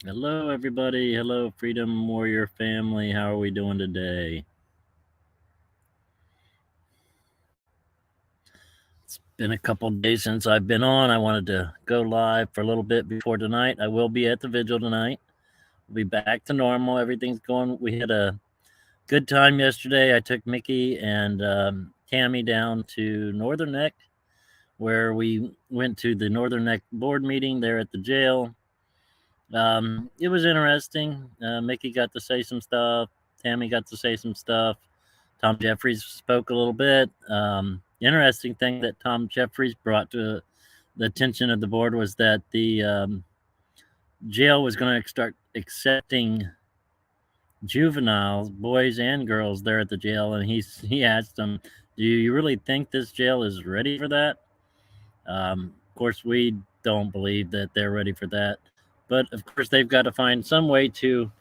Hello, everybody. Hello, Freedom Warrior family. How are we doing today? It's been a couple days since I've been on. I wanted to go live for a little bit before tonight. I will be at the vigil tonight. We'll be back to normal. Everything's going. We had a good time yesterday. I took Mickey and Tammy down to Northern Neck, where we went to the Northern Neck board meeting there at the jail. It was interesting. Mickey got to say some stuff. Tammy got to say some stuff. Tom Jeffries spoke a little bit. Interesting thing that Tom Jeffries brought to the attention of the board was that the jail was going to start accepting juveniles, boys and girls, there at the jail, and he asked them, "Do you really think this jail is ready for that?" Of course, we don't believe that they're ready for that, but of course, they've got to find some way to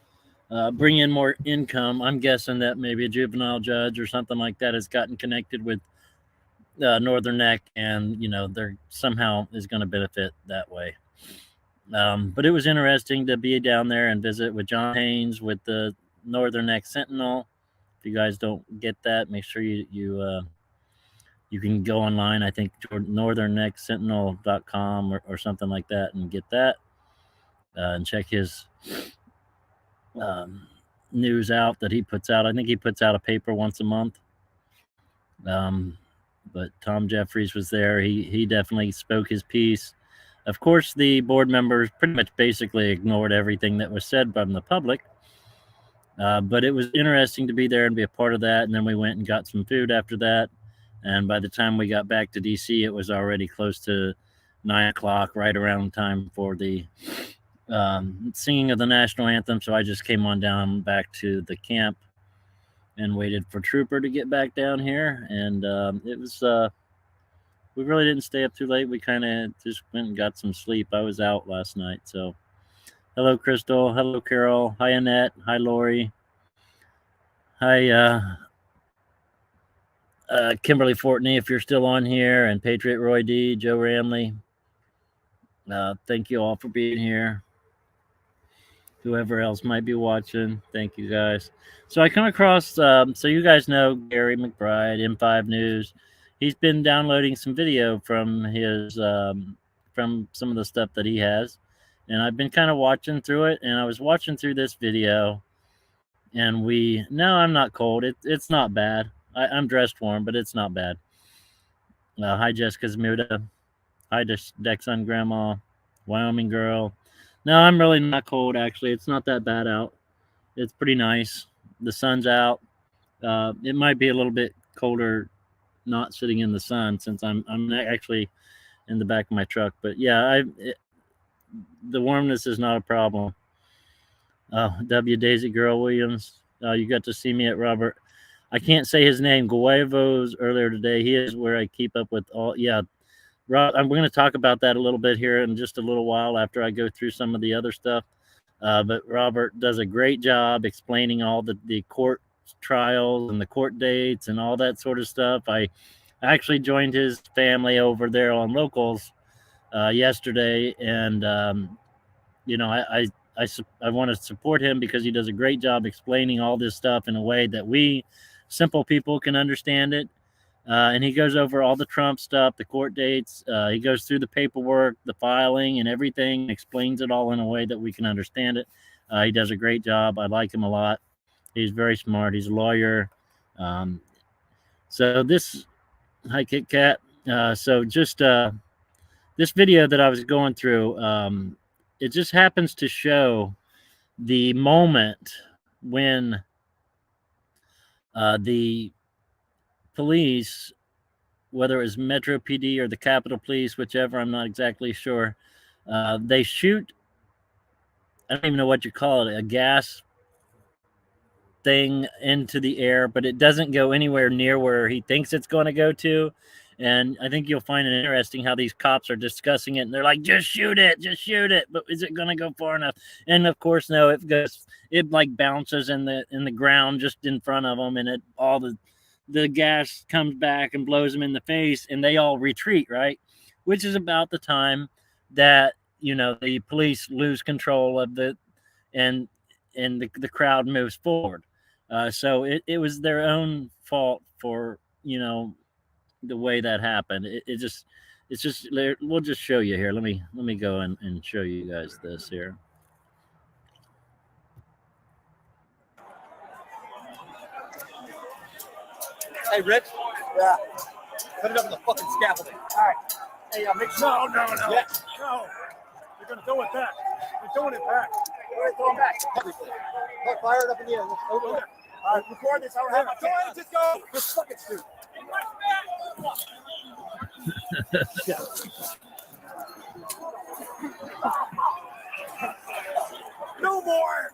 bring in more income. I'm guessing that maybe a juvenile judge or something like that has gotten connected with Northern Neck, and they're somehow is going to benefit that way. But it was interesting to be down there and visit with John Haynes with the Northern Neck Sentinel. If you guys don't get that, make sure you can go online. I think northernnecksentinel.com or something like that and get that and check his news out that he puts out. I think he puts out a paper once a month. But Tom Jeffries was there. He definitely spoke his piece. Of course, the board members pretty much basically ignored everything that was said from the public. But it was interesting to be there and be a part of that. And then we went and got some food after that. And by the time we got back to DC, it was already close to 9 o'clock, right around time for the singing of the national anthem. So I just came on down back to the camp and waited for Trooper to get back down here. And it was, we really didn't stay up too late. We kind of just went and got some sleep. I was out last night. So hello, Crystal. Hello, Carol. Hi, Annette. Hi, Lori. Hi, Kimberly Fortney, if you're still on here, and Patriot Roy D, Joe Ramley. Thank you all for being here. Whoever else might be watching, thank you guys. So I come across, so you guys know Gary McBride, M5 News. He's been downloading some video from his, from some of the stuff that he has, and I've been kind of watching through it. And I was watching through this video, and no, I'm not cold. It's not bad. I'm dressed warm, but it's not bad. Hi, Jessica's Muda. Hi, Dexon Grandma, Wyoming Girl. No, I'm really not cold, actually. It's not that bad out. It's pretty nice. The sun's out. It might be a little bit colder not sitting in the sun since I'm actually in the back of my truck. But yeah, the warmness is not a problem. W. Daisy Girl Williams. You got to see me at Robert. I can't say his name. Gouveia earlier today. He is where I keep up with all. Yeah, Rob, I'm going to talk about that a little bit here in just a little while after I go through some of the other stuff. But Robert does a great job explaining all the court trials and the court dates and all that sort of stuff. I actually joined his family over there on Locals yesterday, and I want to support him because he does a great job explaining all this stuff in a way that we simple people can understand it. And he goes over all the Trump stuff, the court dates. He goes through the paperwork, the filing, and everything, and explains it all in a way that we can understand it. He does a great job. I like him a lot. He's very smart. He's a lawyer. So this, hi Kit Kat. So just this video that I was going through, it just happens to show the moment when the police, whether it was Metro PD or the Capitol Police, whichever, I'm not exactly sure, they shoot, I don't even know what you call it, a gas thing into the air, but it doesn't go anywhere near where he thinks it's going to go to. And I think you'll find it interesting how these cops are discussing it, and they're like, just shoot it. But is it going to go far enough? And of course, no, it like bounces in the ground just in front of them, and the gas comes back and blows them in the face, and they all retreat, right? Which is about the time that the police lose control of and the crowd moves forward. So it was their own fault for, you know, the way that happened. It's just, we'll just show you here. Let me go and show you guys this here. Hey, Rich. Yeah. Put it up on the fucking scaffolding. All right. Hey, make sure. No. Yeah. No. You're gonna throw it back. You're throwing it back. We're throwing back. Look, fire it up in the air. Let's go there. All right, record this. I don't have my camera. Just go. Just fucking shoot. No more.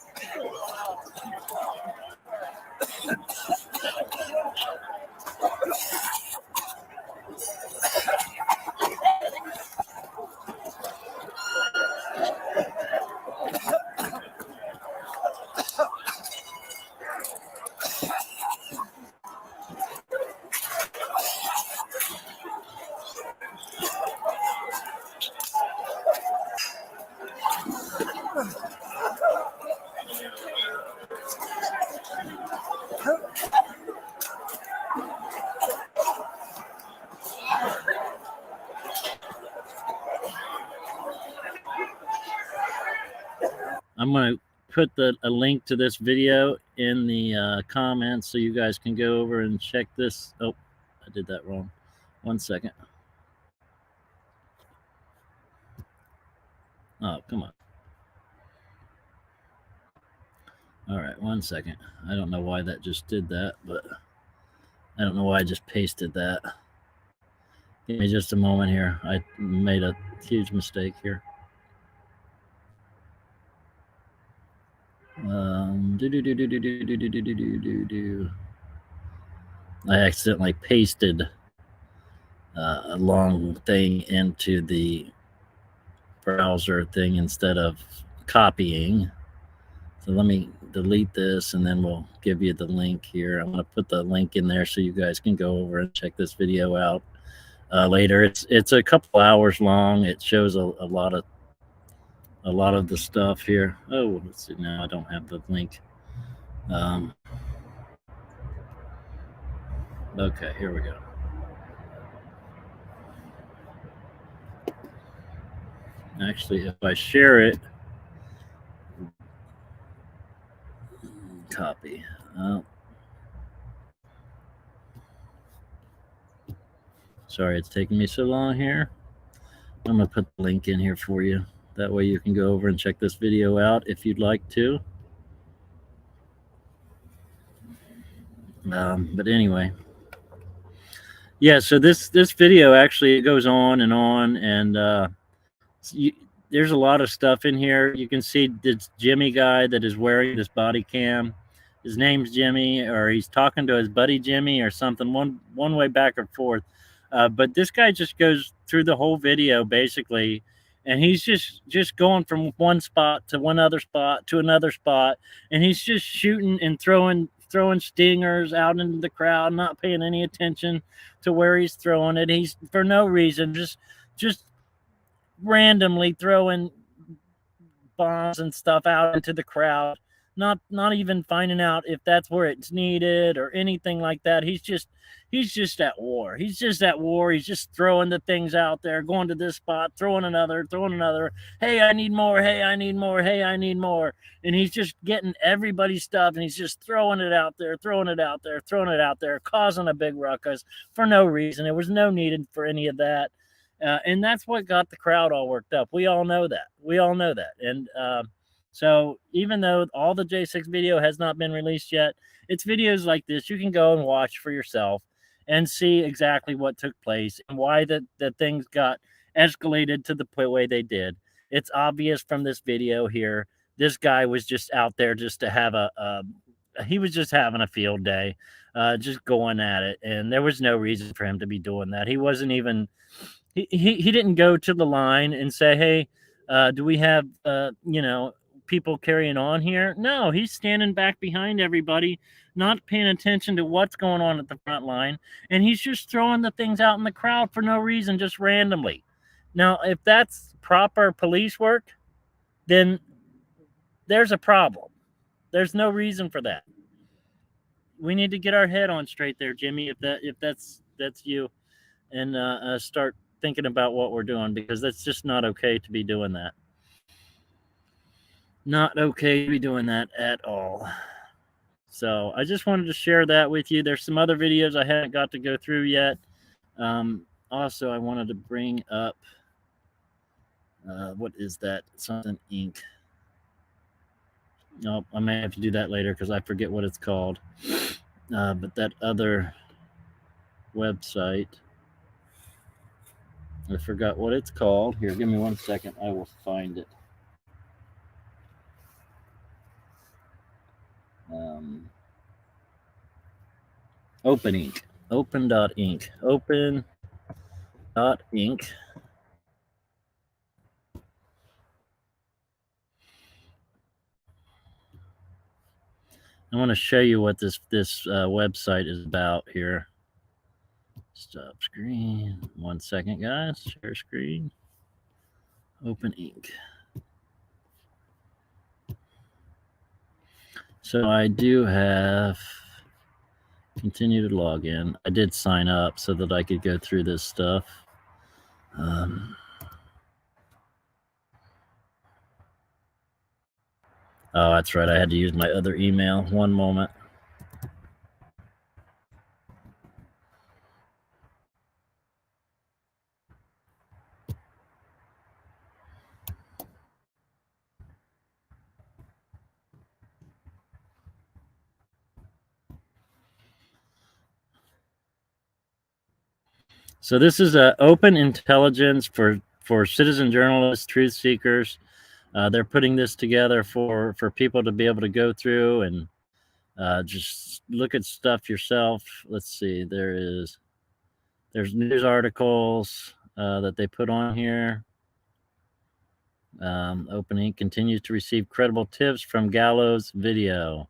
I'm going to put a link to this video in the comments so you guys can go over and check this. Oh, I did that wrong. 1 second. Oh, come on. All right, 1 second. I don't know why that just did that, but I don't know why I just pasted that. Give me just a moment here. I made a huge mistake here. I accidentally pasted a long thing into the browser thing instead of copying. So let me delete this and then we'll give you the link here. I'm going to put the link in there so you guys can go over and check this video out later. It's a couple hours long. It shows a lot of the stuff here. Oh, let's see. Now I don't have the link. Okay, here we go. Actually, if I share it, copy. Sorry, it's taking me so long here. I'm going to put the link in here for you. That way you can go over and check this video out if you'd like to. But anyway, yeah, so this video actually goes on, and there's a lot of stuff in here. You can see this Jimmy guy that is wearing this body cam. His name's Jimmy, or he's talking to his buddy Jimmy or something, one way back and forth. But this guy just goes through the whole video basically, and he's just going from one spot to one other spot to another spot, and he's just shooting and throwing stingers out into the crowd, not paying any attention to where he's throwing it. He's for no reason just randomly throwing bombs and stuff out into the crowd, not even finding out if that's where it's needed or anything like that. He's just at war. He's just at war. He's just throwing the things out there, going to this spot, throwing another. Hey, I need more. Hey, I need more. Hey, I need more. And he's just getting everybody's stuff, and he's just throwing it out there, causing a big ruckus for no reason. There was no need for any of that. And that's what got the crowd all worked up. We all know that. And so even though all the J6 video has not been released yet, it's videos like this you can go and watch for yourself and see exactly what took place and why the things got escalated to the way they did. It's obvious from this video here. This guy was just out there just to have he was just having a field day, just going at it. And there was no reason for him to be doing that. He wasn't even... He didn't go to the line and say, hey, do we have, people carrying on here? No, he's standing back behind everybody, not paying attention to what's going on at the front line. And he's just throwing the things out in the crowd for no reason, just randomly. Now, if that's proper police work, then there's a problem. There's no reason for that. We need to get our head on straight there, Jimmy, if that's you, and start thinking about what we're doing, because that's just not okay to be doing that. Not okay to be doing that at all. So I just wanted to share that with you. There's some other videos I haven't got to go through yet. Also, I wanted to bring up, what is that? Something ink. Nope, I may have to do that later because I forget what it's called. But that other website, I forgot what it's called. Here, give me 1 second. I will find it. Open.ink. Open.ink. Open.ink. I want to show you what this website is about here. Stop screen. 1 second, guys. Share screen. Open.ink. So I do have continue to log in. I did sign up so that I could go through this stuff. Oh, that's right. I had to use my other email. One moment. So this is an open intelligence for citizen journalists, truth seekers. They're putting this together for people to be able to go through and just look at stuff yourself. Let's see. There's news articles that they put on here. Open.ink continues to receive credible tips from Gallows video.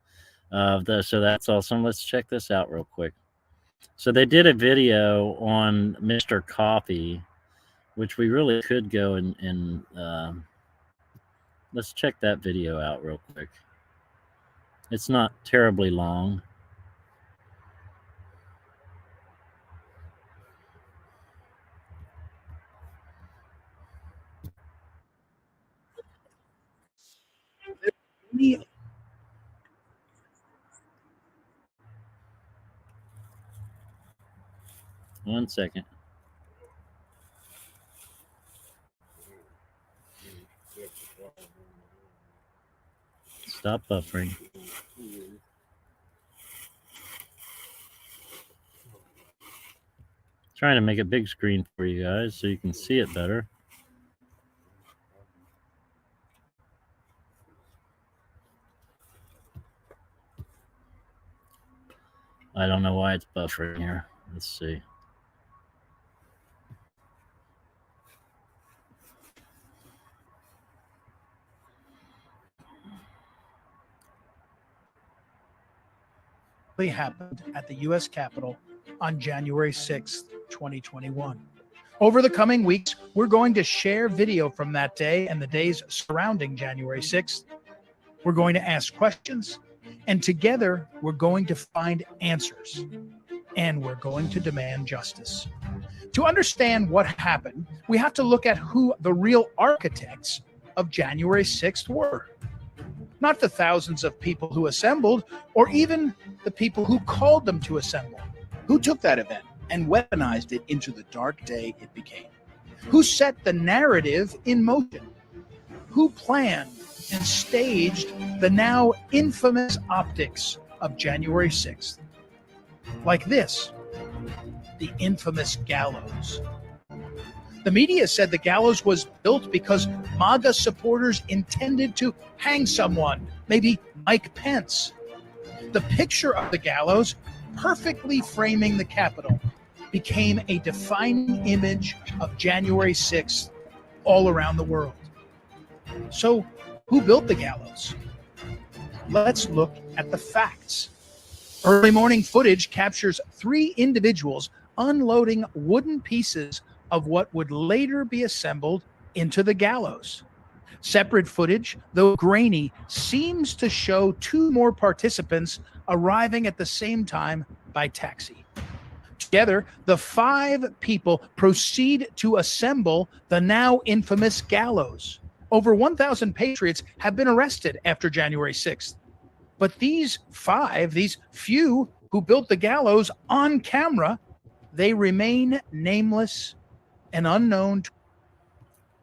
So that's awesome. Let's check this out real quick. So they did a video on Mr. Coffee, which we really could go and let's check that video out real quick. It's not terribly long. One second. Stop buffering. Trying to make a big screen for you guys so you can see it better. I don't know why it's buffering here. Let's see. Happened at the U.S. Capitol on January 6th, 2021. Over the coming weeks, we're going to share video from that day and the days surrounding January 6th. We're going to ask questions, and together we're going to find answers, and we're going to demand justice. To understand what happened, we have to look at who the real architects of January 6th were. Not the thousands of people who assembled, or even the people who called them to assemble. Who took that event and weaponized it into the dark day it became? Who set the narrative in motion? Who planned and staged the now infamous optics of January 6th? Like this, the infamous Gallows. The media said the Gallows was built because MAGA supporters intended to hang someone, maybe Mike Pence. The picture of the Gallows, perfectly framing the Capitol, became a defining image of January 6th all around the world. So, who built the Gallows? Let's look at the facts. Early morning footage captures 3 individuals unloading wooden pieces of what would later be assembled into the Gallows. Separate footage, though grainy, seems to show 2 more participants arriving at the same time by taxi. Together, the 5 people proceed to assemble the now infamous Gallows. Over 1,000 patriots have been arrested after January 6th. But these 5, these few who built the Gallows on camera, they remain nameless and unknown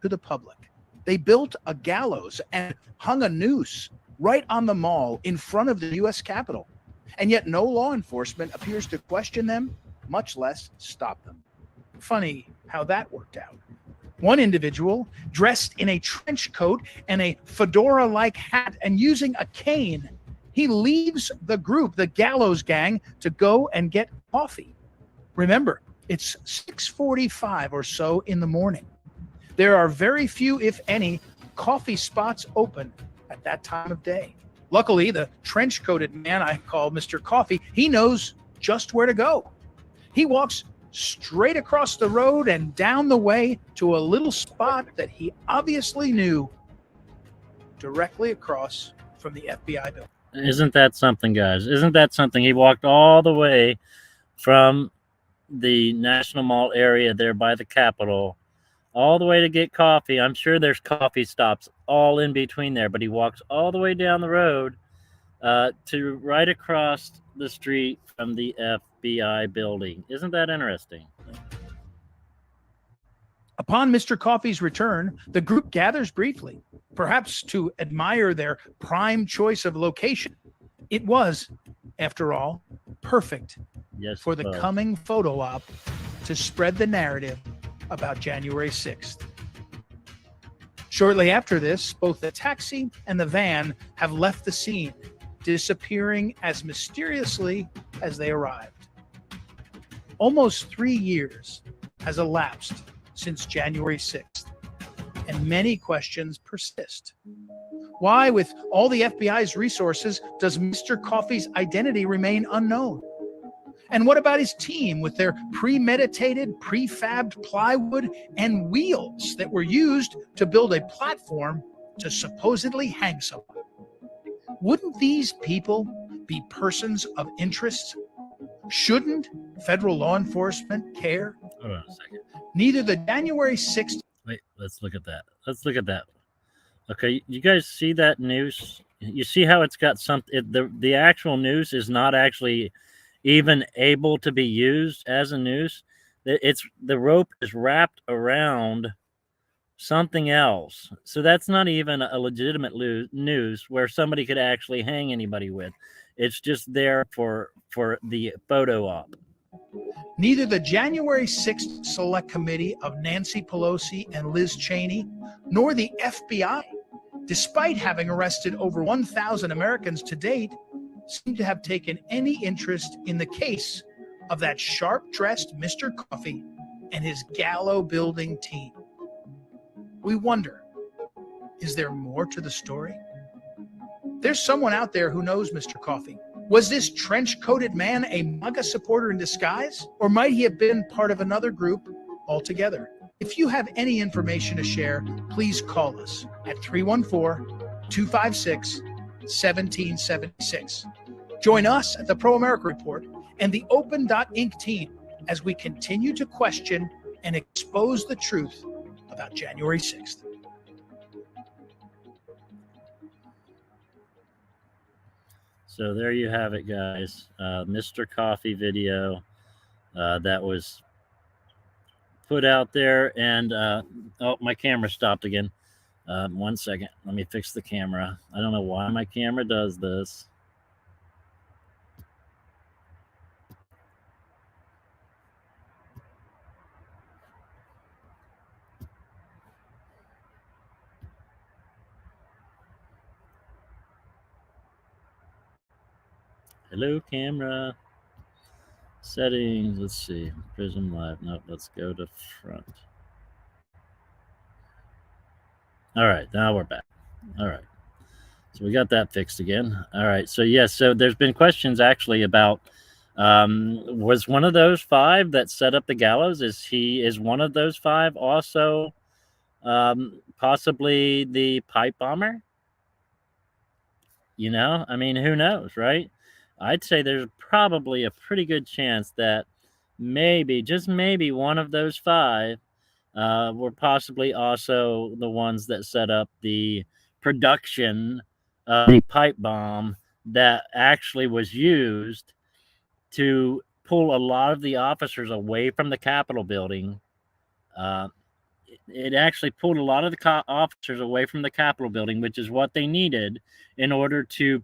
to the public. They built a gallows and hung a noose right on the mall in front of the U.S. Capitol. And yet no law enforcement appears to question them, much less stop them. Funny how that worked out. One individual, dressed in a trench coat and a fedora-like hat and using a cane, he leaves the group, the Gallows gang, to go and get coffee. Remember, it's 6:45 or so in the morning. There are very few, if any, coffee spots open at that time of day. Luckily, the trench-coated man I call Mr. Coffee, he knows just where to go. He walks straight across the road and down the way to a little spot that he obviously knew, directly across from the FBI building. Isn't that something, guys? Isn't that something? He walked all the way from the National Mall area there by the Capitol all the way to get coffee. I'm sure there's coffee stops all in between there, but he walks all the way down the road to right across the street from the FBI building. Isn't that interesting? Upon Mr. Coffee's return, the group gathers briefly, perhaps to admire their prime choice of location. It was, after all, perfect for the coming photo op to spread the narrative about January 6th. Shortly after this, both the taxi and the van have left the scene, disappearing as mysteriously as they arrived. Almost 3 years has elapsed since January 6th, and many questions persist. Why, with all the FBI's resources, does Mr. Coffee's identity remain unknown? And what about his team with their premeditated, prefabbed plywood and wheels that were used to build a platform to supposedly hang someone? Wouldn't these people be persons of interest? Shouldn't federal law enforcement care? Hold on a second. Neither the January 6th... Wait, let's look at that. Let's look at that. Okay, you guys see that noose? You see how it's got something... The actual noose is not actually even able to be used as a noose. The rope is wrapped around something else. So that's not even a legitimate noose where somebody could actually hang anybody with. It's just there for the photo op. Neither the January 6th Select Committee of Nancy Pelosi and Liz Cheney, nor the FBI, despite having arrested over 1,000 Americans to date, seem to have taken any interest in the case of that sharp-dressed Mr. Coffee and his gallows building team. We wonder, is there more to the story? There's someone out there who knows Mr. Coffee. Was this trench-coated man a MAGA supporter in disguise? Or might he have been part of another group altogether? If you have any information to share, please call us at 314-256-1776. Join us at the Pro America Report and the Open.ink team as we continue to question and expose the truth about January 6th. So there you have it, guys. Mr. Coffee video that was put out there. And, oh, my camera stopped again. 1 second. Let me fix the camera. I don't know why my camera does this. Hello, camera. Settings. Let's see. Prism Live. Nope. Let's go to front. All right. Now we're back. All right. So we got that fixed again. All right. So, yes. So there's been questions actually about was one of those 5 that set up the Gallows? Is one of those 5 also Possibly the pipe bomber. You know, I mean, who knows, right? I'd say there's probably a pretty good chance that maybe, just maybe, one of those five were possibly also the ones that set up the production of the pipe bomb that actually was used to pull a lot of the officers away from the Capitol building. It actually pulled a lot of the officers away from the Capitol building, which is what they needed in order to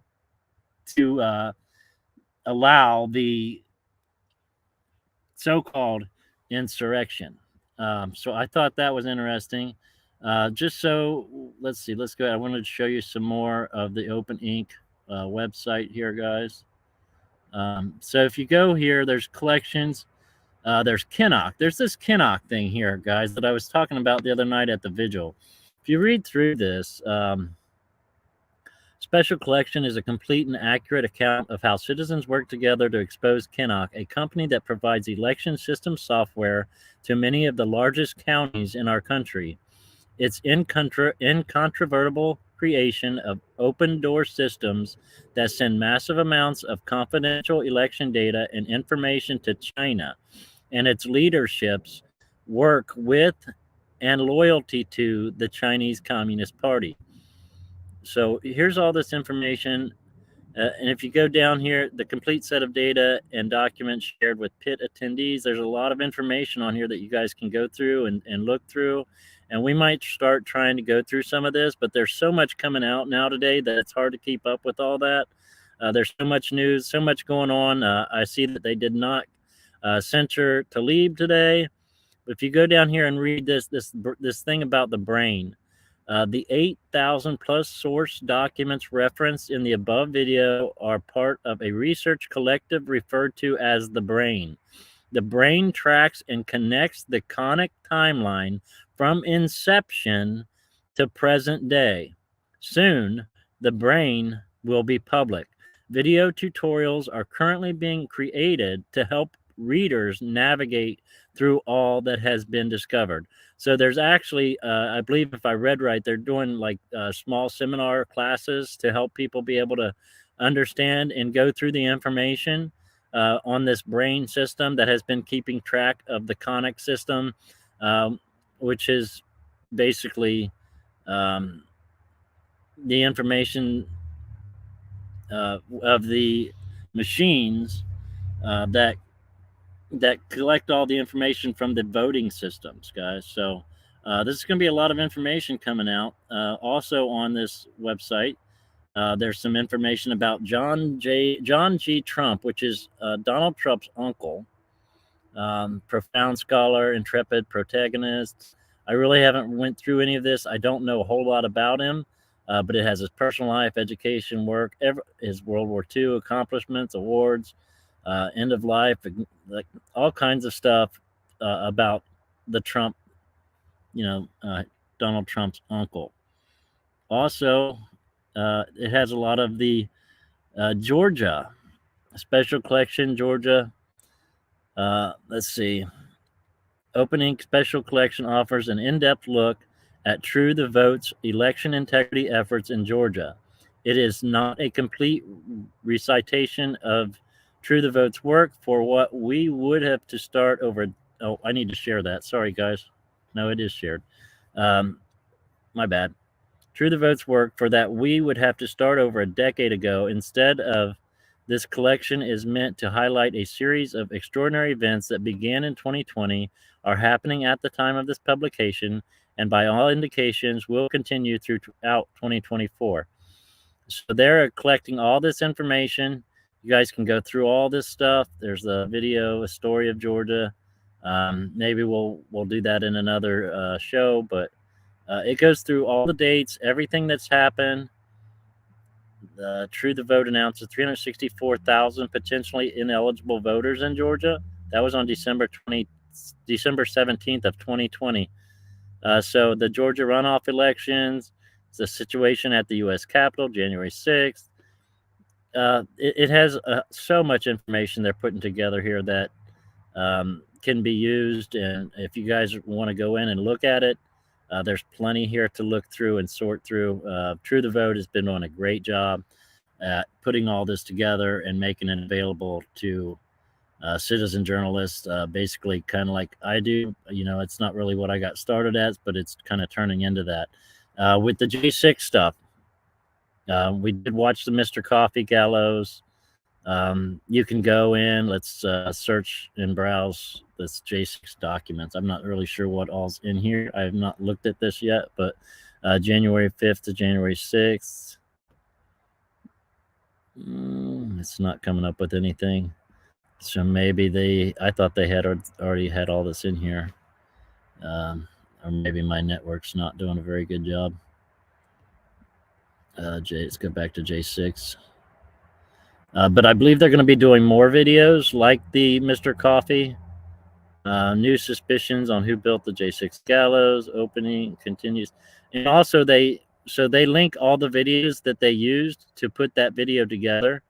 allow the so-called insurrection. So I thought that was interesting. Just so, let's see, let's go. I wanted to show you some more of the Open.ink website here, guys. So if you go here, there's collections. There's Kinnock. There's this Kinnock thing here, guys, that I was talking about the other night at the vigil. If you read through this, Special Collection is a complete and accurate account of how citizens work together to expose Kinnock, a company that provides election system software to many of the largest counties in our country. Its incontrovertible creation of open door systems that send massive amounts of confidential election data and information to China, and its leadership's work with and loyalty to the Chinese Communist Party. So here's all this information. And if you go down here, the complete set of data and documents shared with pit attendees, there's a lot of information on here that you guys can go through and look through. And we might start trying to go through some of this, but there's so much coming out now today that it's hard to keep up with all that. There's so much news, so much going on. I see that they did not censor Talib today. But if you go down here and read this thing about the brain, the 8,000 plus source documents referenced in the above video are part of a research collective referred to as the brain. The brain tracks and connects the conic timeline from inception to present day. Soon, the brain will be public. Video tutorials are currently being created to help readers navigate through all that has been discovered. So there's actually, I believe if I read right, they're doing like small seminar classes to help people be able to understand and go through the information on this brain system that has been keeping track of the conic system, which is basically the information of the machines that collect all the information from the voting systems, guys. So this is going to be a lot of information coming out. Also on this website, there's some information about John G. Trump, which is Donald Trump's uncle. Profound scholar, intrepid protagonist. I really haven't went through any of this. I don't know a whole lot about him, but it has his personal life, education, work, his World War II accomplishments, awards, end of life, like all kinds of stuff about the Trump, Donald Trump's uncle. Also, it has a lot of the Georgia Special Collection, Georgia. Let's see. Open.ink Special Collection offers an in-depth look at True the Vote's election integrity efforts in Georgia. It is not a complete recitation of True the Vote's work for what we would have to start over. Oh, I need to share that. Sorry, guys. No, it is shared. My bad. True the Vote's work for that we would have to start over a decade ago. Instead of this collection is meant to highlight a series of extraordinary events that began in 2020, are happening at the time of this publication, and by all indications will continue throughout 2024. So they're collecting all this information. You guys can go through all this stuff. There's a video, a story of Georgia. Maybe we'll do that in another show, but it goes through all the dates, everything that's happened. True the Vote announces 364,000 potentially ineligible voters in Georgia. That was on December 17th of 2020. So the Georgia runoff elections, the situation at the U.S. Capitol, January 6th. It has so much information they're putting together here that can be used. And if you guys want to go in and look at it, There's plenty here to look through and sort through. True the Vote has been doing a great job at putting all this together and making it available to citizen journalists, basically kind of like I do. You know, it's not really what I got started as, but it's kind of turning into that. With the J6 stuff, we did watch the Mr. Coffee Gallows. You can go in, let's search and browse this J6 documents. I'm not really sure what all's in here. I have not looked at this yet, but January 5th to January 6th. It's not coming up with anything. So maybe I thought they had already had all this in here. Or maybe my network's not doing a very good job. Let's go back to J6. But I believe they're going to be doing more videos like the Mr. Coffee. New suspicions on who built the J6 Gallows. Open.ink continues. And also they link all the videos that they used to put that video together.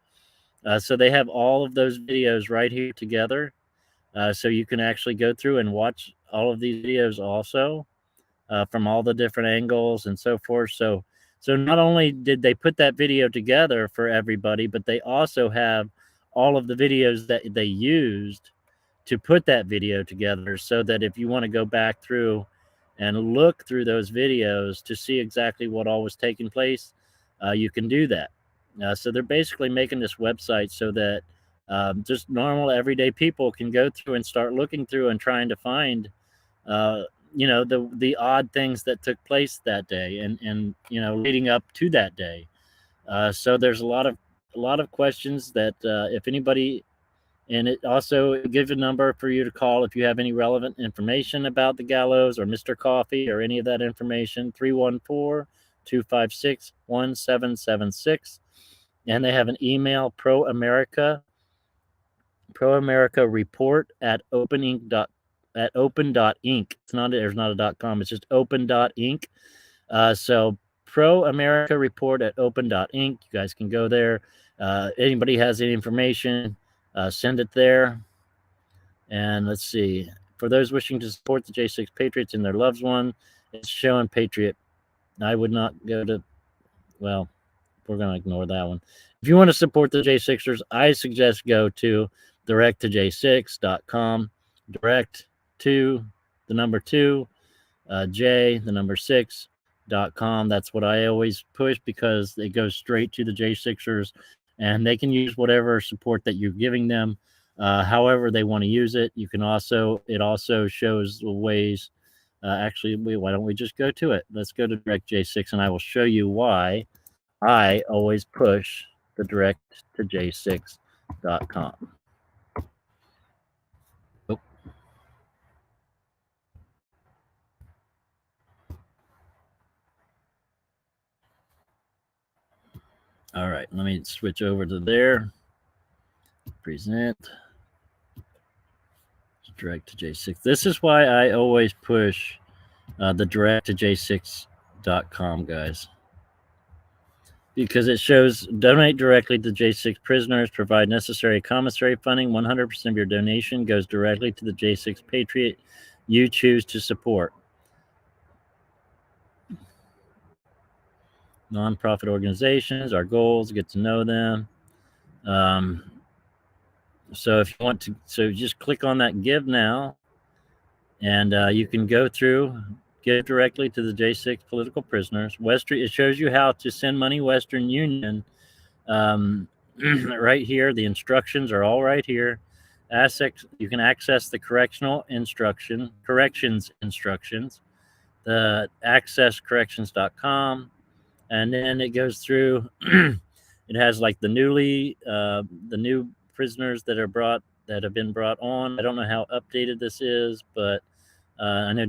So they have all of those videos right here together. So you can actually go through and watch all of these videos also from all the different angles and so forth. So not only did they put that video together for everybody, but they also have all of the videos that they used to put that video together, so that if you want to go back through and look through those videos to see exactly what all was taking place, you can do that. So they're basically making this website so that just normal everyday people can go through and start looking through and trying to find the odd things that took place that day and leading up to that day. So there's a lot of questions that if anybody, and it also gives a number for you to call if you have any relevant information about the Gallows or Mr. Coffee or any of that information. 314-256-1776. And they have an email, pro America report at Open.ink. There's not a .com. It's just Open.ink. So Pro America report at Open.ink. You guys can go there. Anybody has any information, send it there. And let's see. For those wishing to support the J6 Patriots and their loved one, it's showing Patriot. I would not go to, well, we're going to ignore that one. If you want to support the J6ers, I suggest go to directtojj6.com. Direct to the number 2, J, the number 6.com. That's what I always push because it goes straight to the J6ers and they can use whatever support that you're giving them, however they want to use it. You can also, it also shows the ways. Actually, why don't we just go to it? Let's go to Direct J6 and I will show you why I always push the direct to J6.com. Oh. All right, let me switch over to there. Present. Direct to J6. This is why I always push the direct to J6.com, guys. Because it shows donate directly to J6 prisoners, provide necessary commissary funding. 100% of your donation goes directly to the J6 Patriot you choose to support. Nonprofit organizations, our goals, get to know them. So if you want to, so just click on that Give Now, and you can go through, give directly to the J6 political prisoners. It shows you how to send money Western Union right here. The instructions are all right here. You can access the corrections instructions, the accesscorrections.com, and then it goes through. It has like the new prisoners that have been brought on. I don't know how updated this is, but I know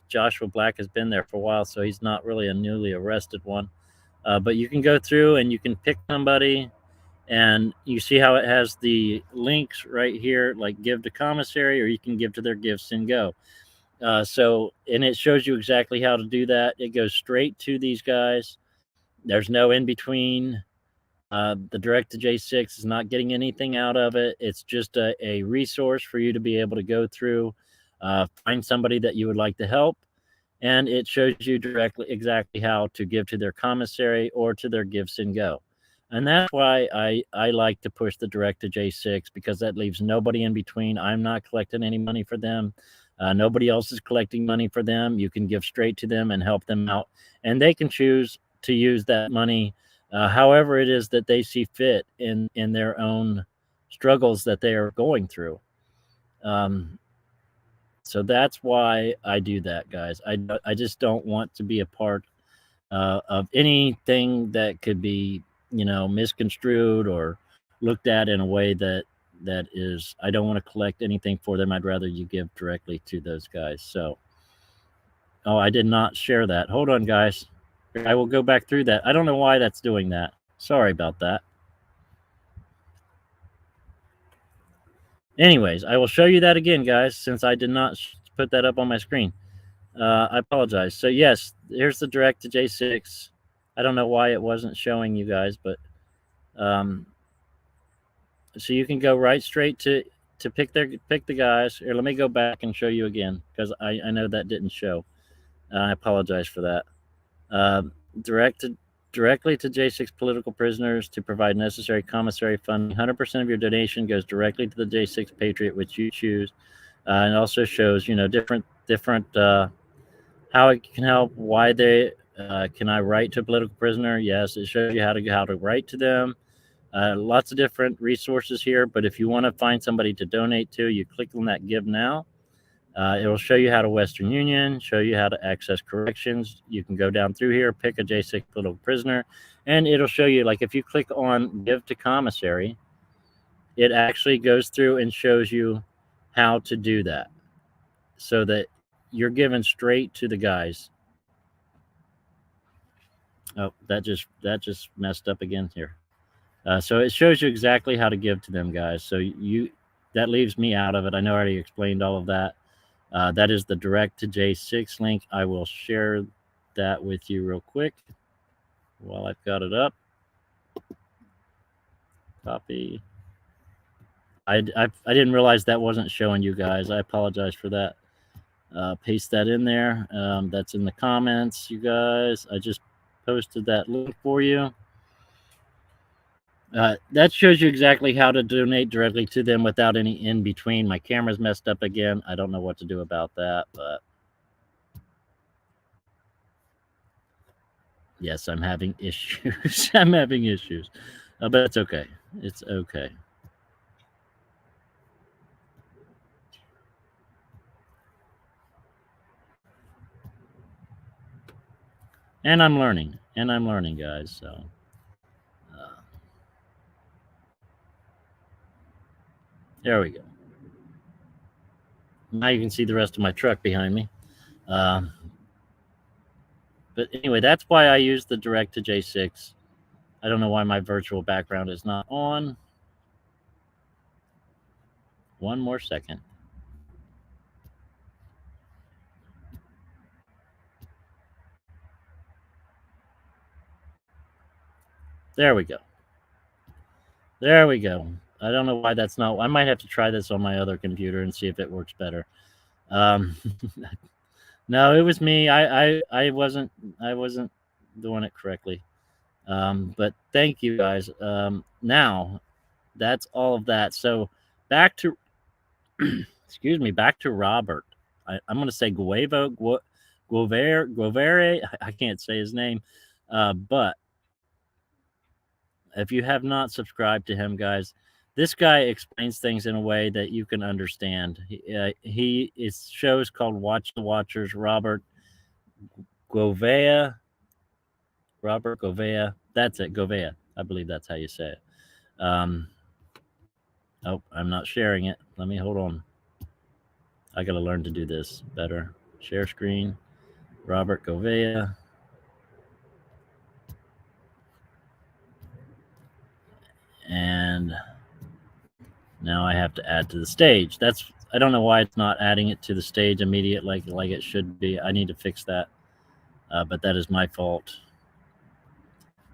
Joshua Black has been there for a while, so he's not really a newly arrested one. But you can go through and you can pick somebody, and you see how it has the links right here, like give to commissary, or you can give to their gifts and go. And it shows you exactly how to do that. It goes straight to these guys. There's no in between. The direct to J6 is not getting anything out of it. It's just a resource for you to be able to go through, find somebody that you would like to help, and it shows you exactly how to give to their commissary or to their gifts and go. And that's why I like to push the direct to J6, because that leaves nobody in between. I'm not collecting any money for them. Nobody else is collecting money for them. You can give straight to them and help them out, and they can choose to use that money however it is that they see fit in their own struggles that they are going through. So that's why I do that, guys. I just don't want to be a part of anything that could be, misconstrued or looked at in a way that is, I don't want to collect anything for them. I'd rather you give directly to those guys. So, oh, I did not share that. Hold on, guys. I will go back through that. I don't know why that's doing that. Sorry about that. Anyways, I will show you that again, guys, since I did not put that up on my screen. I apologize. So yes, here's the direct to J6. I don't know why it wasn't showing you guys, but so you can go right straight to pick the guys. Here, let me go back and show you again, because I know that didn't show. I apologize for that. Directly to J6 political prisoners to provide necessary commissary funding. 100% of your donation goes directly to the J6 Patriot, which you choose. And it also shows, different how it can help. Why they can I write to a political prisoner? Yes, it shows you how to write to them. Lots of different resources here, but if you want to find somebody to donate to, you click on that Give Now. It will show you how to Western Union, show you how to access corrections. You can go down through here, pick a J6 political prisoner, and it'll show you, like if you click on Give to Commissary, it actually goes through and shows you how to do that so that you're given straight to the guys. Oh, that just messed up again here. So it shows you exactly how to give to them, guys. So that leaves me out of it. I know I already explained all of that. That is the direct to J6 link. I will share that with you real quick while I've got it up. Copy. I didn't realize that wasn't showing you guys. I apologize for that. Paste that in there. That's in the comments, you guys. I just posted that link for you. That shows you exactly how to donate directly to them without any in between. My camera's messed up again. I don't know what to do about that, but yes, I'm having issues. I'm having issues, but it's okay. It's okay. And I'm learning, guys. So. There we go. Now you can see the rest of my truck behind me. But anyway, that's why I use the direct to J6. I don't know why my virtual background is not on. One more second. There we go. There we go. I don't know why that's not. I might have to try this on my other computer and see if it works better. No, it was me. I wasn't doing it correctly. But thank you guys. Now that's all of that. So back to excuse me, back to Robert. I'm going to say Gouveia. I can't say his name, but if you have not subscribed to him, guys, this guy explains things in a way that you can understand. His show is called Watch the Watchers. Robert Gouveia. That's it, Gouveia. I believe that's how you say it. Oh, I'm not sharing it. Let me hold on. I got to learn to do this better. Share screen. Robert Gouveia. And now I have to add to the stage. I don't know why it's not adding it to the stage immediate like it should be. I need to fix that. But that is my fault.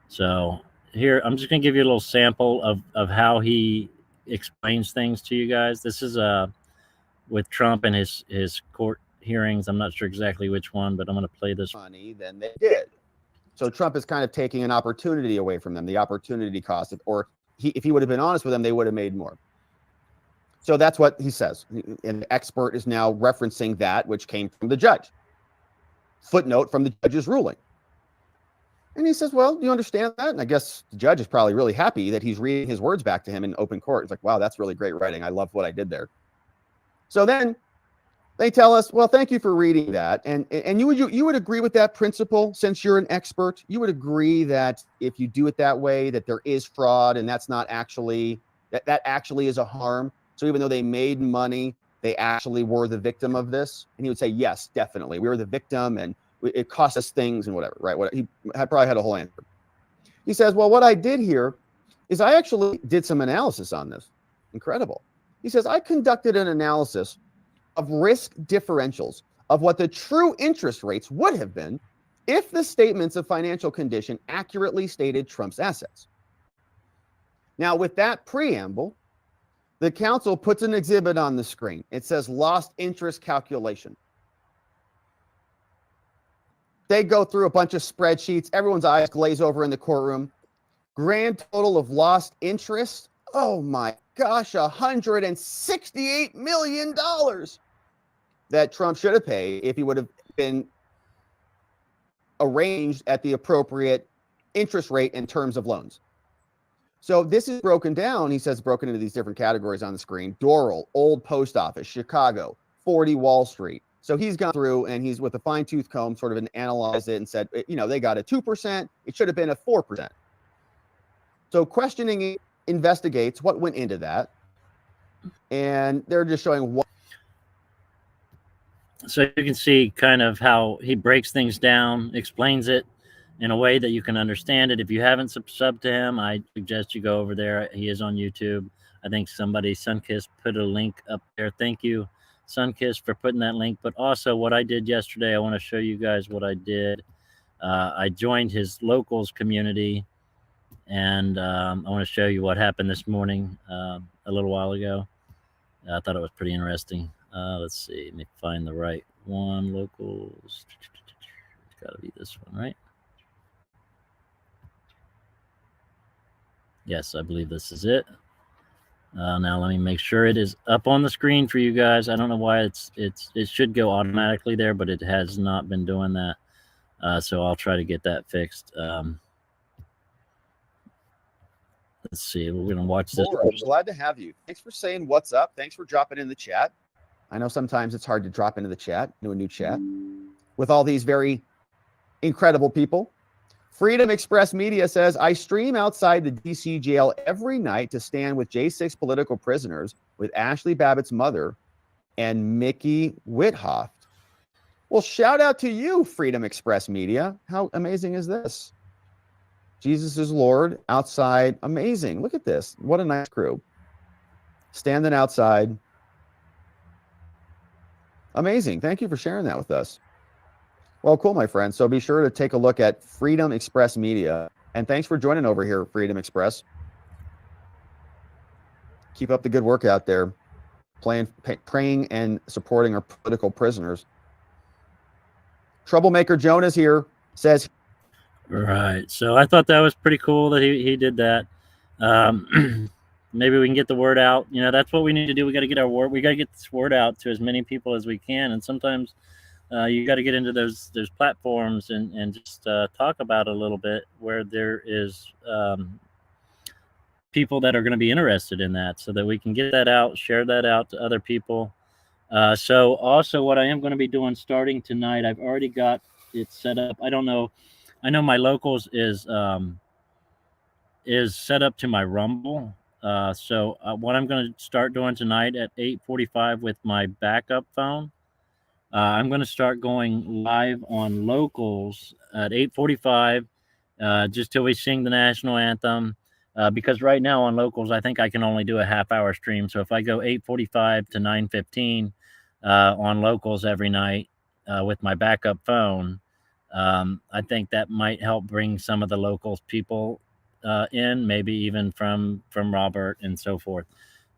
So here, I'm just going to give you a little sample of how he explains things to you guys. This is with Trump and his court hearings. I'm not sure exactly which one, but I'm going to play this. Money than they did. So Trump is kind of taking an opportunity away from them, the opportunity cost, or if he would have been honest with them, they would have made more. So that's what he says. An expert is now referencing that, which came from the judge. Footnote from the judge's ruling. And he says, well, do you understand that? And I guess the judge is probably really happy that he's reading his words back to him in open court. It's like, wow, that's really great writing. I love what I did there. So then they tell us, well, thank you for reading that. And you would agree with that principle, since you're an expert? You would agree that if you do it that way, that there is fraud, and that's not actually, that actually is a harm. So even though they made money, they actually were the victim of this? And he would say, yes, definitely. We were the victim, and it cost us things and whatever, right? He probably had a whole answer. He says, well, what I did here is I actually did some analysis on this. Incredible. He says, I conducted an analysis of risk differentials of what the true interest rates would have been if the statements of financial condition accurately stated Trump's assets. Now, with that preamble, the council puts an exhibit on the screen. It says lost interest calculation. They go through a bunch of spreadsheets. Everyone's eyes glaze over in the courtroom. Grand total of lost interest. Oh my gosh, $168 million that Trump should have paid if he would have been arranged at the appropriate interest rate in terms of loans. So this is broken down. He says broken into these different categories on the screen. Doral, Old Post Office, Chicago, 40 Wall Street. So he's gone through and he's with a fine tooth comb sort of analyzed it and said, you know, they got a 2%. It should have been a 4%. So questioning investigates what went into that. And they're just showing what. So you can see kind of how he breaks things down, explains it in a way that you can understand it. If you haven't subbed to him, I suggest you go over there. He is on YouTube. I think somebody, Sunkiss, put a link up there. Thank you, Sunkiss, for putting that link. But also what I did yesterday, I want to show you guys what I did. I joined his locals community, and I want to show you what happened this morning a little while ago. I thought it was pretty interesting. Let's see. Let me find the right one. Locals. It's got to be this one, right? Yes, I believe this is it. Now let me make sure it is up on the screen for you guys. I don't know why it should go automatically there, but it has not been doing that. So I'll try to get that fixed. Let's see. We're going to watch this. I'm glad to have you. Thanks for saying what's up. Thanks for dropping in the chat. I know sometimes it's hard to drop into the chat, do a new chat with all these very incredible people. Freedom Express Media says, I stream outside the DC jail every night to stand with J6 political prisoners with Ashley Babbitt's mother and Mickey Withoft. Well, shout out to you, Freedom Express Media. How amazing is this? Jesus is Lord outside. Amazing. Look at this. What a nice crew. Standing outside. Amazing. Thank you for sharing that with us. Well, cool, my friend. So be sure to take a look at Freedom Express Media. And thanks for joining over here, Freedom Express. Keep up the good work out there, praying and supporting our political prisoners. Troublemaker Jonas here says. Right. So I thought that was pretty cool that he did that. Maybe we can get the word out. You know, that's what we need to do. We got to get our word. We got to get this word out to as many people as we can. And sometimes you got to get into those platforms and just talk about it a little bit where there is people that are going to be interested in that, so that we can get that out, share that out to other people. So also what I am going to be doing starting tonight, I've already got it set up. I don't know. I know my locals is set up to my Rumble. So what I'm going to start doing tonight at 8:45 with my backup phone, I'm going to start going live on locals at 8:45 just till we sing the national anthem. Because right now on locals, I think I can only do a half-hour stream. So if I go 8:45 to 9:15 on locals every night with my backup phone, I think that might help bring some of the locals people in, maybe even from Robert and so forth.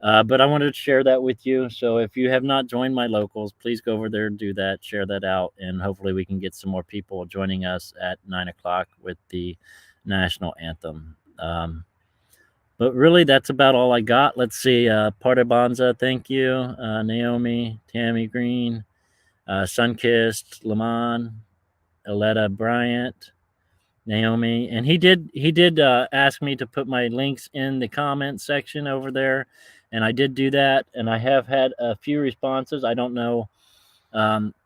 But I wanted to share that with you. So if you have not joined my locals, please go over there and do that, share that out, and hopefully we can get some more people joining us at 9 o'clock with the National Anthem. But really, that's about all I got. Let's see. Partabonza, thank you. Naomi, Tammy Green, Sunkissed, Lamont, Aletta Bryant, Naomi, and he did ask me to put my links in the comment section over there, and I did do that, and I have had a few responses. I don't know,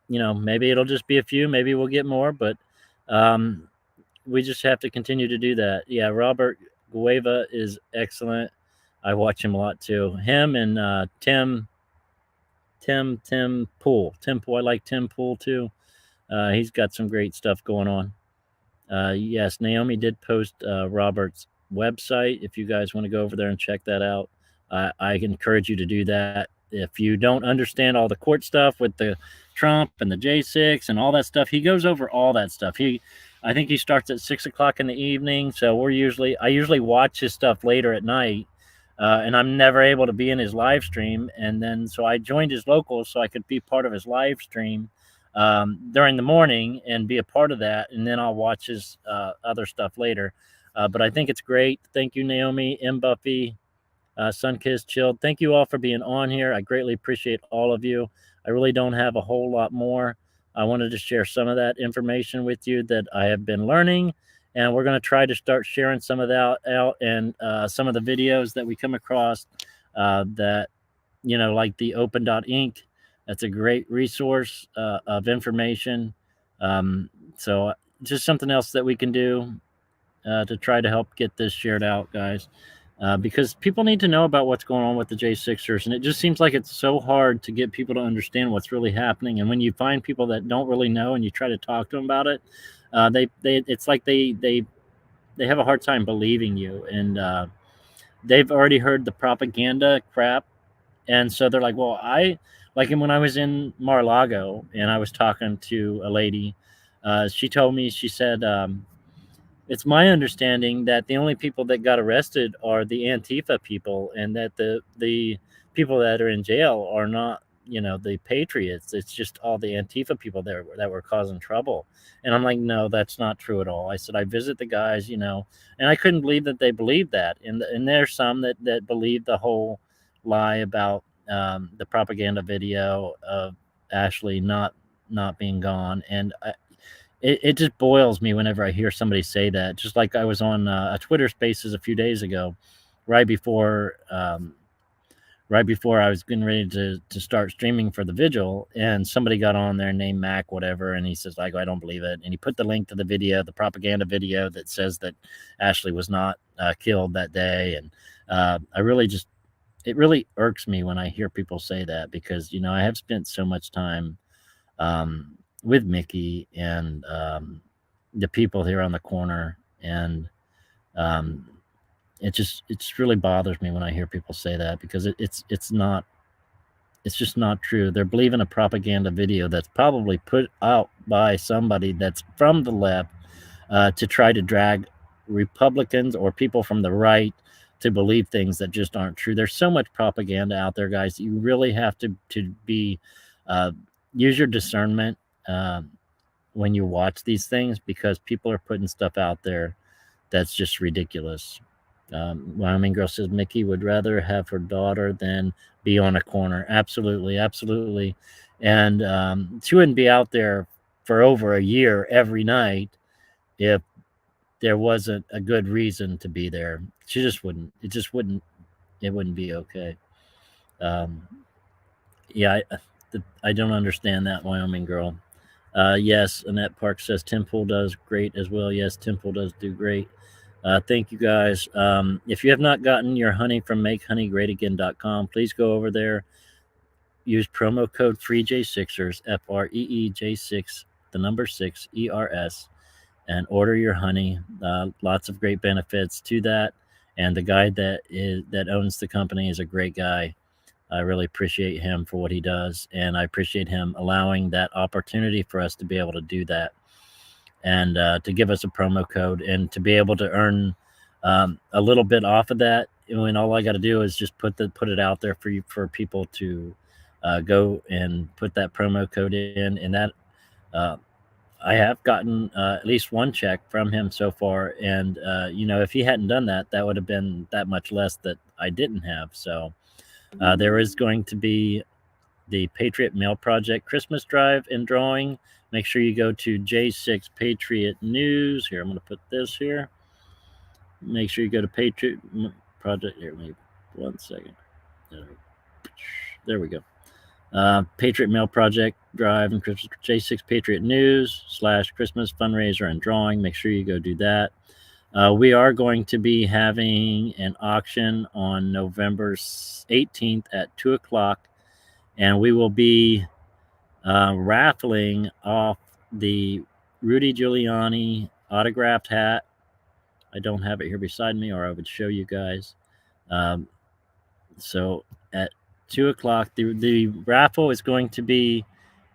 maybe it'll just be a few, maybe we'll get more, but we just have to continue to do that. Yeah, Robert Gouveia is excellent. I watch him a lot too. Him and Tim Pool. I like Tim Pool too. He's got some great stuff going on. Yes, Naomi did post Robert's website. If you guys want to go over there and check that out, I encourage you to do that. If you don't understand all the court stuff with the Trump and the J6 and all that stuff, he goes over all that stuff. I think he starts at 6 o'clock in the evening. So I usually watch his stuff later at night, and I'm never able to be in his live stream. And then, so I joined his locals so I could be part of his live stream during the morning and be a part of that, and then I'll watch his other stuff later. But I think it's great. Thank you, Naomi, M. Buffy, Sunkissed, Chilled. Thank you all for being on here. I greatly appreciate all of you. I really don't have a whole lot more. I wanted to share some of that information with you that I have been learning, and we're going to try to start sharing some of that out, and some of the videos that we come across that, like the Open.ink. That's a great resource of information. So just something else that we can do to try to help get this shared out, guys, because people need to know about what's going on with the J6ers. And it just seems like it's so hard to get people to understand what's really happening. And when you find people that don't really know and you try to talk to them about it, it's like they have a hard time believing you. And they've already heard the propaganda crap. And so they're like, well, like when I was in Mar-a-Lago and I was talking to a lady, she told me, she said, it's my understanding that the only people that got arrested are the Antifa people, and that the people that are in jail are not, the Patriots. It's just all the Antifa people that were causing trouble. And I'm like, no, that's not true at all. I said, I visit the guys, and I couldn't believe that they believed that. And there's some that believe the whole lie about the propaganda video of Ashley not being gone. And it just boils me whenever I hear somebody say that. Just like I was on a Twitter Spaces a few days ago, right before I was getting ready to start streaming for the vigil, and somebody got on there named Mac whatever, and he says, like, I don't believe it. And he put the link to the video, the propaganda video that says that Ashley was not killed that day. And it really irks me when I hear people say that, because, I have spent so much time with Mickey and the people here on the corner. And it just really bothers me when I hear people say that, because it's just not true. They're believing a propaganda video that's probably put out by somebody that's from the left to try to drag Republicans or people from the right to believe things that just aren't true. There's so much propaganda out there, guys. You really have to be use your discernment when you watch these things, because people are putting stuff out there that's just ridiculous. Wyoming Girl says Mickey would rather have her daughter than be on a corner. Absolutely. And she wouldn't be out there for over a year every night if there wasn't a good reason to be there. She just wouldn't. It wouldn't be okay. Yeah, I don't understand that, Wyoming Girl. Yes, Annette Park says Temple does great as well. Yes, Temple does do great. Thank you, guys. If you have not gotten your honey from MakeHoneyGreatAgain.com, please go over there. Use promo code FREEJ6ers, FREEJ6, the number 6, ERS, and order your honey. Lots of great benefits to that. And the guy that owns the company is a great guy. I really appreciate him for what he does, and I appreciate him allowing that opportunity for us to be able to do that, and to give us a promo code, and to be able to earn a little bit off of that and all I got to do is just put it out there for people to go and put that promo code in, and that I have gotten at least one check from him so far. And if he hadn't done that, that would have been that much less that I didn't have. So there is going to be the Patriot Mail Project Christmas Drive and drawing. Make sure you go to J6 Patriot News. Here, I'm going to put this here. Make sure you go to Patriot Project. Here, maybe 1 second. There we go. Patriot Mail Project Drive and Christmas, J6 Patriot News / Christmas fundraiser and drawing. Make sure you go do that. We are going to be having an auction on November 18th at 2 o'clock, and we will be raffling off the Rudy Giuliani autographed hat. I don't have it here beside me, or I would show you guys. So at 2 o'clock, the raffle is going to be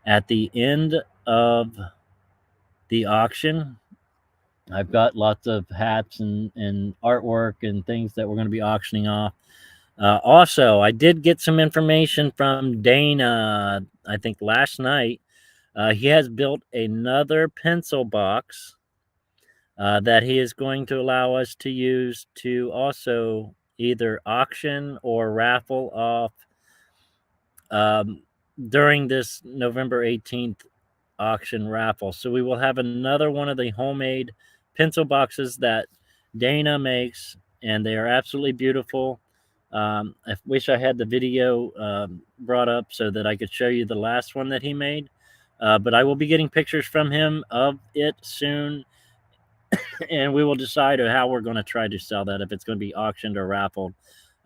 at the end of the auction. I've got lots of hats and artwork and things that we're going to be auctioning off. Also, I did get some information from Dana, I think last night. He has built another pencil box that he is going to allow us to use to also either auction or raffle off during this November 18th auction raffle. So we will have another one of the homemade pencil boxes that Dana makes, and they are absolutely beautiful. I wish I had the video brought up so that I could show you the last one that he made, but I will be getting pictures from him of it soon, and we will decide how we're going to try to sell that, if it's going to be auctioned or raffled.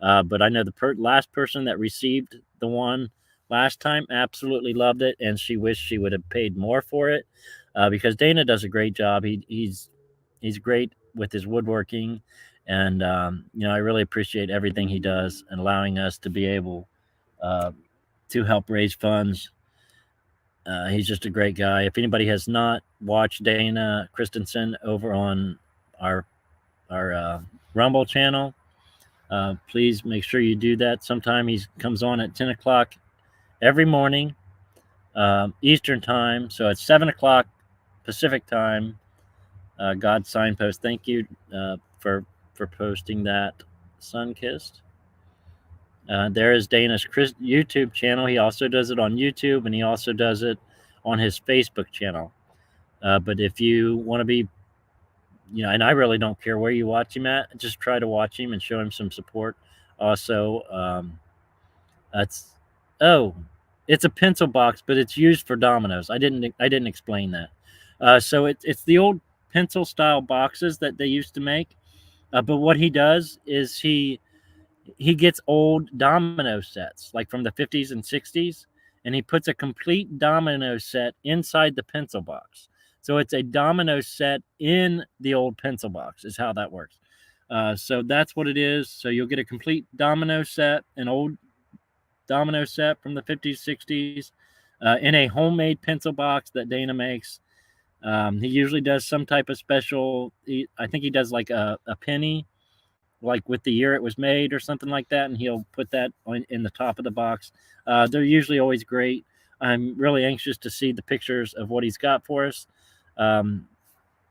But I know the last person that received the one last time absolutely loved it, and she wished she would have paid more for it, because Dana does a great job. He's great with his woodworking, and I really appreciate everything he does and allowing us to be able to help raise funds. He's just a great guy. If anybody has not watched Dana Christensen over on our Rumble channel, please make sure you do that. Sometime he comes on at 10 o'clock every morning, Eastern time. So it's 7 o'clock Pacific time. God Signpost, thank you for posting that, Sunkissed. There is Dana's YouTube channel. He also does it on YouTube, and he also does it on his Facebook channel. But if you want to be, and I really don't care where you watch him at, just try to watch him and show him some support. Also, it's a pencil box, but it's used for dominoes. I didn't explain that. So it's the old pencil style boxes that they used to make. But what he does is he gets old domino sets, like from the 50s and 60s, and he puts a complete domino set inside the pencil box. So it's a domino set in the old pencil box is how that works. So that's what it is. So you'll get a complete domino set, an old domino set from the 50s, 60s, in a homemade pencil box that Dana makes. He usually does some type of special. I think he does like a penny, like with the year it was made or something like that, and he'll put that in the top of the box. They're usually always great. I'm really anxious to see the pictures of what he's got for us.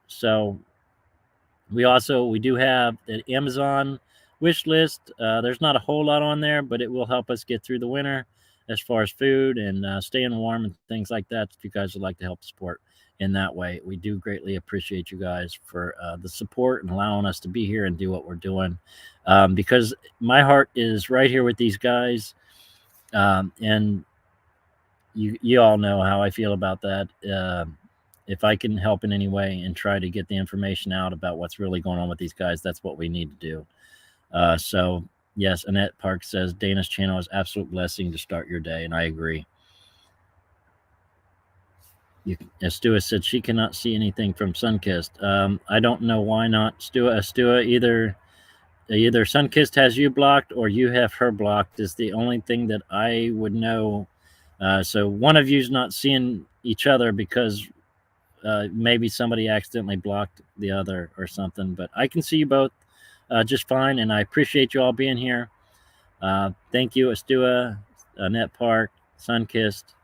So we do have an Amazon wish list. There's not a whole lot on there, but it will help us get through the winter as far as food and staying warm and things like that. If you guys would like to help support in that way, we do greatly appreciate you guys for the support and allowing us to be here and do what we're doing, because my heart is right here with these guys, and you all know how I feel about that. If I can help in any way and try to get the information out about what's really going on with these guys, that's what we need to do. So yes, Annette Park says Dana's channel is absolute blessing to start your day, and I agree. Stua said she cannot see anything from Sunkissed. I don't know why not, Stua. Either Sunkissed has you blocked or you have her blocked is the only thing that I would know. So one of you's not seeing each other because maybe somebody accidentally blocked the other or something. But I can see you both. just fine, and I appreciate you all being here. Thank you, Astua, Annette Park, Sunkissed,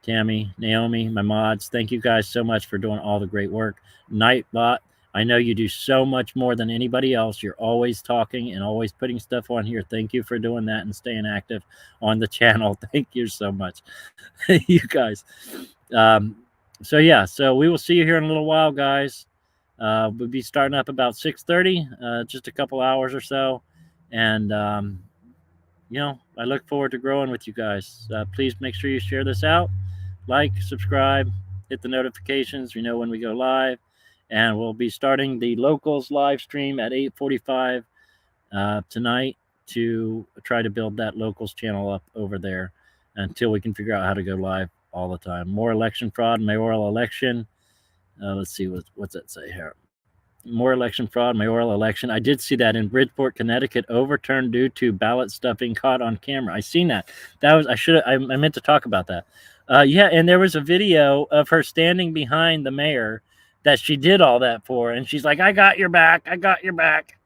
Tammy, Naomi, my mods. Thank you guys so much for doing all the great work. Nightbot, I know you do so much more than anybody else. You're always talking and always putting stuff on here. Thank you for doing that and staying active on the channel. Thank you so much, you guys. So yeah, so we will see you here in a little while, guys. We'll be starting up about 6:30, just a couple hours or so. And, you know, I look forward to growing with you guys. Please make sure you share this out, like, subscribe, hit the notifications. We know when we go live. And we'll be starting the locals live stream at 8:45 tonight to try to build that locals channel up over there until we can figure out how to go live all the time. More election fraud, mayoral election. Let's see, what's that say here? More election fraud, mayoral election. I did see that in Bridgeport, Connecticut, overturned due to ballot stuffing caught on camera. I seen that. That was I meant to talk about that. Yeah, and there was a video of her standing behind the mayor that she did all that for, and she's like, "I got your back. I got your back."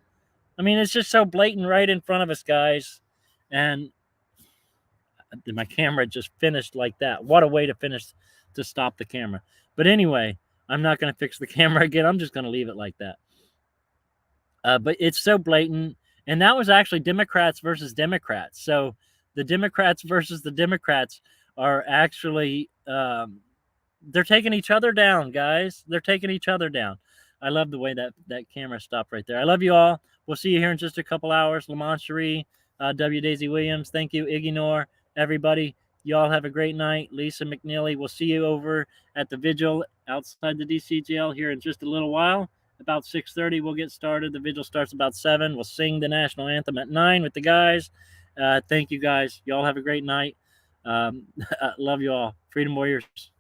I mean, it's just so blatant right in front of us, guys. And my camera just finished like that. What a way to finish, to stop the camera. But anyway, I'm not going to fix the camera again. I'm just going to leave it like that. But it's so blatant. And that was actually Democrats versus Democrats. So the Democrats versus the Democrats are actually, they're taking each other down, guys. They're taking each other down. I love the way that camera stopped right there. I love you all. We'll see you here in just a couple hours. Lamont Cherie, W. Daisy Williams. Thank you, Iggy Nor, everybody. You all have a great night. Lisa McNeely, we'll see you over at the vigil outside the DC jail here in just a little while. About 6:30, we'll get started. The vigil starts about 7. We'll sing the national anthem at 9 with the guys. Thank you, guys. You all have a great night. Love you all. Freedom Warriors.